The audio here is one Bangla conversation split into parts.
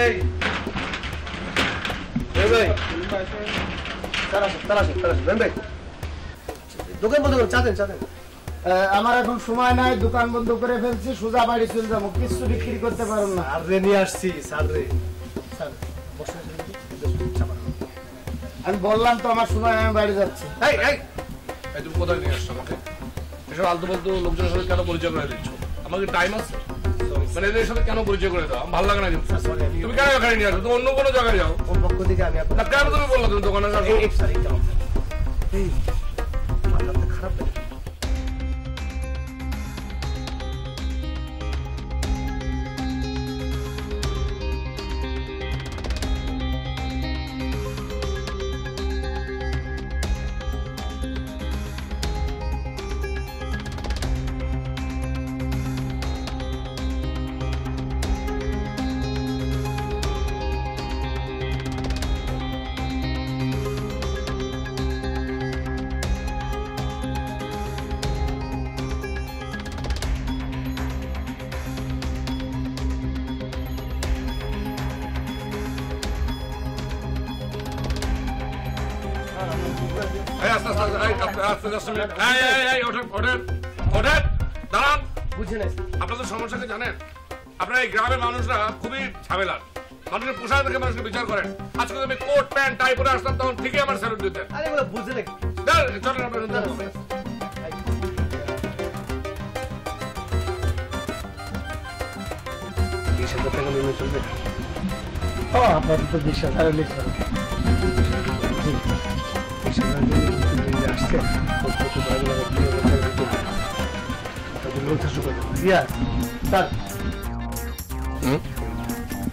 এই ভাই দোকান বন্ধ করে চা দেন আমার এখন সময় নাই, দোকান বন্ধ করে ফেলছি, সোজা বাড়ি চলে যাবো, কিছু বিক্রি করতে পারবো না। আর রে নিয়ে আসছি স্যার রে। আমি বললাম তো আমার সময়, আমি বাড়ি যাচ্ছি। তুমি কোথায় নিয়ে আসছো আমাকে? এসব আলতু ফালতু লোকজনের সাথে কেন পরিচয় করে দিচ্ছ? আমাকে টাইম আছে? মানে এদের সাথে কেন পরিচয় করে দাও? ভালো লাগে না কিন্তু। তুমি কেন এখানে নিয়ে আসো? তুমি অন্য কোনো জায়গায় যাও। ওর পক্ষ থেকে আমি না কেন তুমি বললো তুমি দোকানে যাও? এই মাথাটা খারাপ লাগে। আপনাদের সমস্যাকে জানেন? আপনারা এই গ্রামের মানুষরা খুবই ঝামেলার, মানুষের পোশাক দেখে মানুষকে বিচার করেন। আজকে আমি কোট প্যান্ট টাই পরে আসতাম তখন ঠিকই আমার স্যালুট দিতেন। বুঝে নাকি চলেন আপনার আপাতত 20,000 লিখে আসছে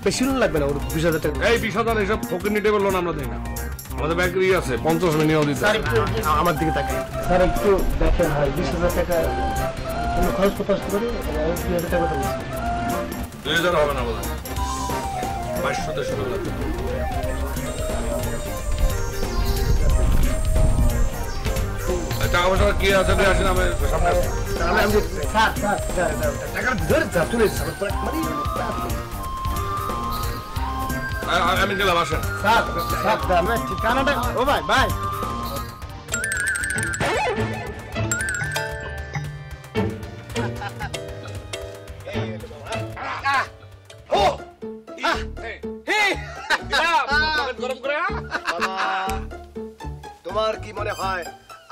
বেশি লাগবে না ওর 20,000 টাকা। এই 20,000 এইসব ফকির নিতে বললো না, আমরা দিই না। আমাদের ব্যাংকেরই আছে 50 নিয়েও দিতে। আমার দিকে তাকাই স্যার, একটু দেখেন ভাই, 20,000 টাকা কোনো খরচ করতে আসতে পারি? 2,000 টাকা তো 2000 হবে না বোধ হয়, 2200 লাগবে। টাকা পয়সা কি আছে আসেন, আমি সামনে আমি গেলাম, আসেন। ঠিকানাটা ও ভাই ভাই তোমার কি মনে হয়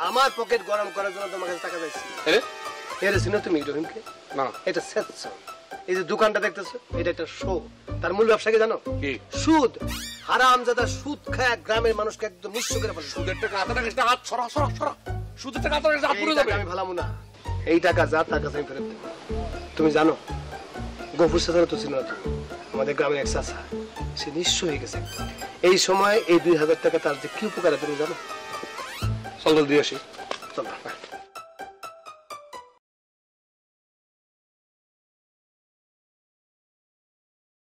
আমার পকেট গরম করার জন্য তোমার কাছে টাকা চাইছি? চিনো তুমি রহিমকে? না। এটা স্বেচ্ছা। এই যে দোকানটা দেখতেছো, এটা একটা শো। তার মূল ব্যবসাকে জানো? সুদ। হারামজাদা সুদ খায় গ্রামের মানুষকে একদম নিঃস্ব করে ফেলে। সুদের টাকা হাতে রাখিস না, হাত সরা সরা সরা। সুদের টাকা হাতে রাখিস, হাত পুড়ে যাবে। আমি ভালামু না, এই টাকা যা তার কাছে আমি ফেরত দেব। তুমি জানো গফুর সাজানো তো চিনো না তুমি? আমাদের গ্রামের এক চাচা, সে নিঃস্ব হয়ে গেছে। এই সময় এই 2,000 টাকা তার যে কি উপকার তুমি জানো? চল দিয়ে আসি।